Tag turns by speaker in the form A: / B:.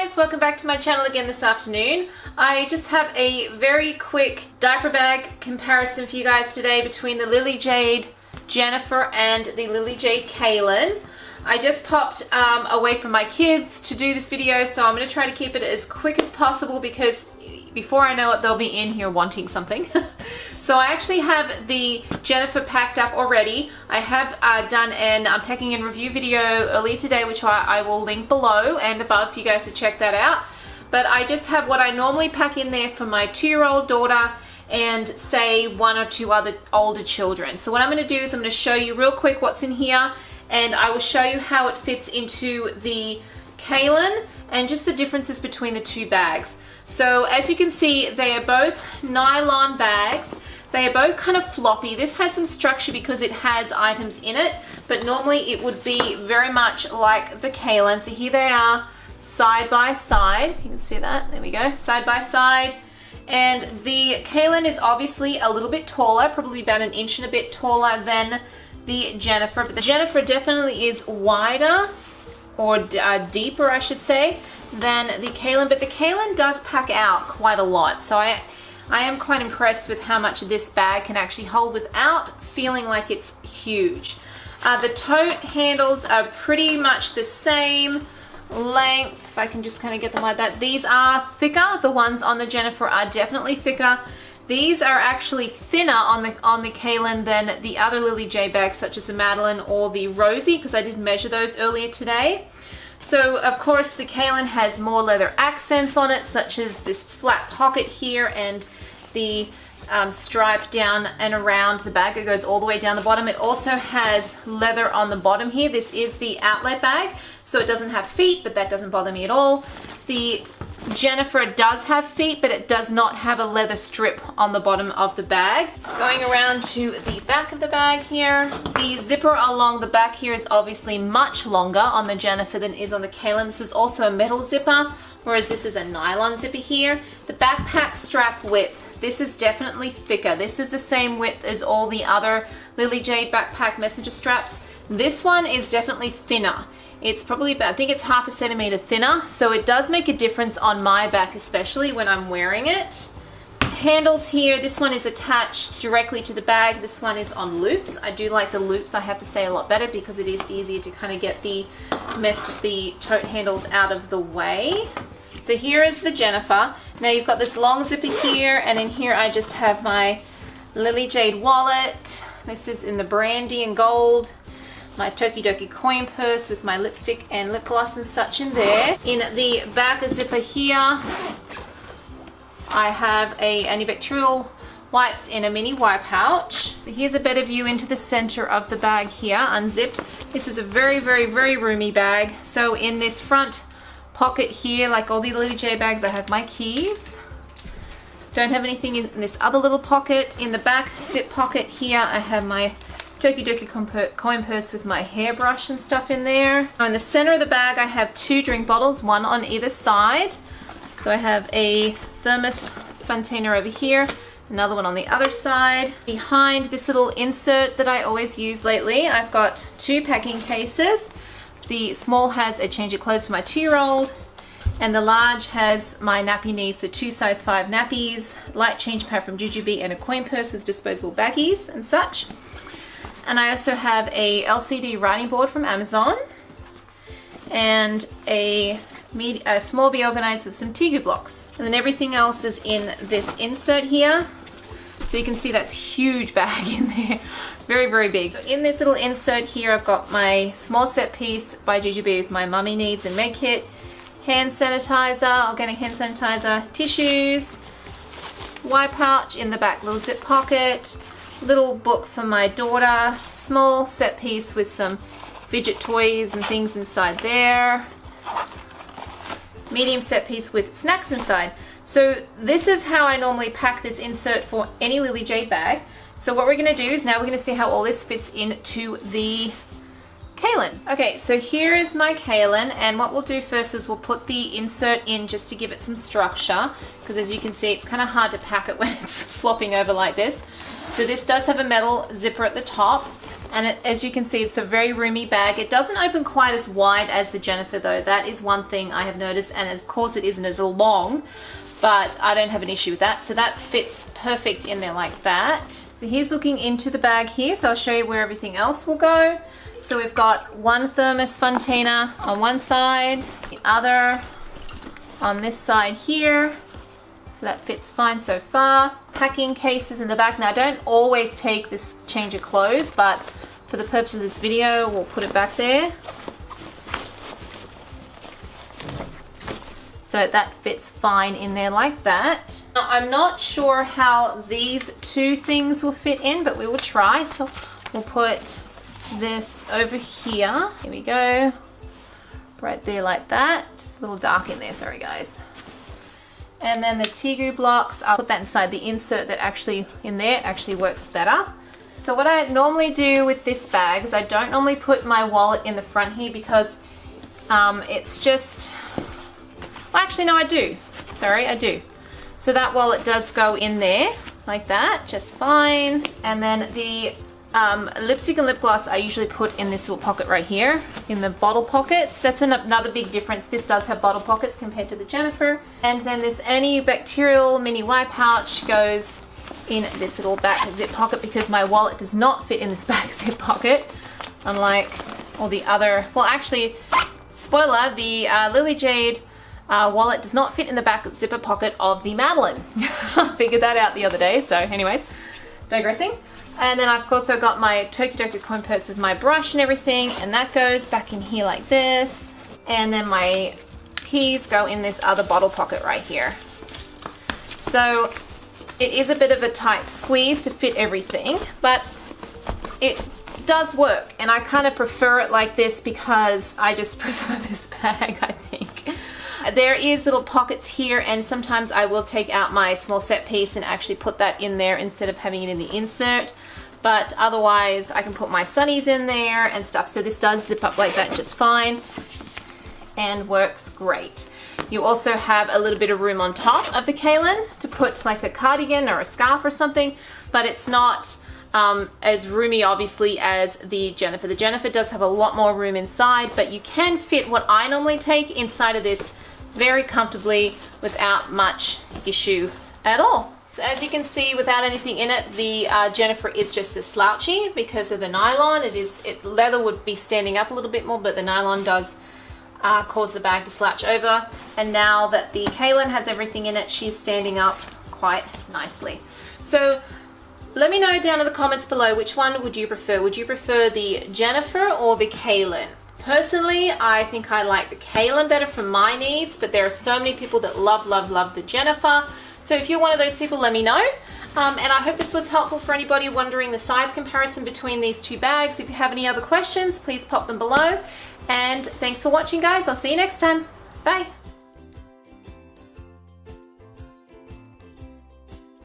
A: guys, welcome back to my channel again this afternoon. I just have a very quick diaper bag comparison for you guys today between the Lily Jade Jennifer and the Lily Jade Kaelin. I just popped away from my kids to do this video, so I'm going to try to keep it as quick as possible because before I know it, they'll be in here wanting something. So I actually have the Jennifer packed up already. I have done an unpacking and review video earlier today, which I will link below and above for you guys to check that out. But I just have what I normally pack in there for my 2-year-old daughter and say 1 or 2 other older children. So what I'm going to do is I'm going to show you real quick what's in here, and I will show you how it fits into the Kaelin and just the differences between the two bags. So as you can see, they are both nylon bags. They are both kind of floppy. This has some structure because it has items in it, but normally it would be very much like the Kaelin. So here they are side by side. You can see that, there we go, side by side. And the Kaelin is obviously a little bit taller, probably about 1 inch and a bit taller than the Jennifer. But the Jennifer definitely is wider, or deeper I should say, than the Kaelin. But the Kaelin does pack out quite a lot. So I am quite impressed with how much this bag can actually hold without feeling like it's huge. The tote handles are pretty much the same length, if I can just kind of get them like that. These are thicker. The ones on the Jennifer are definitely thicker. These are actually thinner on the Kaelin than the other Lily Jade bags, such as the Madeline or the Rosie, because I did measure those earlier today. So of course the Kaelin has more leather accents on it, such as this flat pocket here and the stripe down and around the bag. It goes all the way down the bottom. It also has leather on the bottom here. This is the outlet bag, so it doesn't have feet, but that doesn't bother me at all. The Jennifer does have feet, but it does not have a leather strip on the bottom of the bag. Just going around to the back of the bag here. The zipper along the back here is obviously much longer on the Jennifer than it is on the Kaelin. This is also a metal zipper, whereas this is a nylon zipper here. The backpack strap width, this is definitely thicker. This is the same width as all the other Lily Jade backpack messenger straps. This one is definitely thinner. It's probably about, I think it's 1/2 centimeter thinner, so it does make a difference on my back, especially when I'm wearing it. Handles here, this one is attached directly to the bag. This one is on loops. I do like the loops, I have to say, a lot better because it is easier to kind of get the mess of the tote handles out of the way. So here is the Jennifer. Now you've got this long zipper here, and in here I just have my Lily Jade wallet. This is in the brandy and gold. My Tokidoki coin purse with my lipstick and lip gloss and such in there. In the back zipper here, I have a antibacterial wipes in a mini wipe pouch. So here's a better view into the center of the bag here, unzipped. This is a very, very, very roomy bag. So in this front pocket here, like all the Lily Jade bags, I have my keys. Don't have anything in this other little pocket. In the back zip pocket here, I have my Tokidoki coin purse with my hairbrush and stuff in there. In the center of the bag, I have 2 drink bottles, one on either side. So I have a thermos container over here, another one on the other side. Behind this little insert that I always use lately, I've got 2 packing cases. The small has a change of clothes for my 2-year-old, and the large has my nappy needs, so 2 size 5 nappies, light change pad from Jujubee, and a coin purse with disposable baggies and such. And I also have a LCD writing board from Amazon and a small Be Organized with some Tegu blocks. And then everything else is in this insert here. So you can see that's a huge bag in there. Very, very big. So in this little insert here, I've got my small set piece by Jujubee with my mummy needs and med kit, hand sanitizer, organic hand sanitizer, tissues, wipe pouch in the back little zip pocket, little book for my daughter, small set piece with some fidget toys and things inside there, medium set piece with snacks inside. So this is how I normally pack this insert for any Lily Jade bag. So what we're going to do is now we're going to see how all this fits into the Kaelyn. Okay, so here is my Kaelyn, and what we'll do first is we'll put the insert in just to give it some structure, because as you can see, it's kind of hard to pack it when it's flopping over like this. So this does have a metal zipper at the top, and as you can see, it's a very roomy bag. It doesn't open quite as wide as the Jennifer though. That is one thing I have noticed, and of course it isn't as long, but I don't have an issue with that. So that fits perfect in there like that. So here's looking into the bag here, so I'll show you where everything else will go. So we've got one thermos fontina on one side, the other on this side here. So that fits fine so far. Packing cases in the back. Now I don't always take this change of clothes, but for the purpose of this video, we'll put it back there. So that fits fine in there like that. Now, I'm not sure how these two things will fit in, but we will try. So we'll put this over here. Here we go. Right there like that. Just a little dark in there, sorry guys. And then the Tegu blocks, I'll put that inside the insert that actually in there actually works better. So what I normally do with this bag is I don't normally put my wallet in the front here because it's just, well, actually no I do. Sorry, I do. So that wallet does go in there like that, just fine. And then the lipstick and lip gloss I usually put in this little pocket right here in the bottle pockets. That's another big difference. This does have bottle pockets compared to the Jennifer. And then this antibacterial mini wipe pouch goes in this little back zip pocket because my wallet does not fit in this back zip pocket, unlike all the other, well actually, spoiler, the Lily Jade wallet does not fit in the back zipper pocket of the Madeline. I figured that out the other day, so anyways, digressing. And then I've also got my Tokidoki coin purse with my brush and everything, and that goes back in here like this. And then my keys go in this other bottle pocket right here. So it is a bit of a tight squeeze to fit everything, but it does work. And I kind of prefer it like this because I just prefer this bag, I think. There is little pockets here, and sometimes I will take out my small set piece and actually put that in there instead of having it in the insert. But otherwise I can put my sunnies in there and stuff. So this does zip up like that just fine and works great. You also have a little bit of room on top of the Kaelyn to put like a cardigan or a scarf or something, but it's not as roomy obviously as the Jennifer. The Jennifer does have a lot more room inside, but you can fit what I normally take inside of this very comfortably without much issue at all. So as you can see, without anything in it, the Jennifer is just as slouchy because of the nylon. Leather would be standing up a little bit more, but the nylon does cause the bag to slouch over. And now that the Kaelyn has everything in it, she's standing up quite nicely. So let me know down in the comments below, which one would you prefer? Would you prefer the Jennifer or the Kaelyn? Personally, I think I like the Kaelyn better for my needs, but there are so many people that love the Jennifer. So if you're one of those people, let me know. And I hope this was helpful for anybody wondering the size comparison between these two bags. If you have any other questions, please pop them below. And thanks for watching, guys. I'll see you next time. Bye.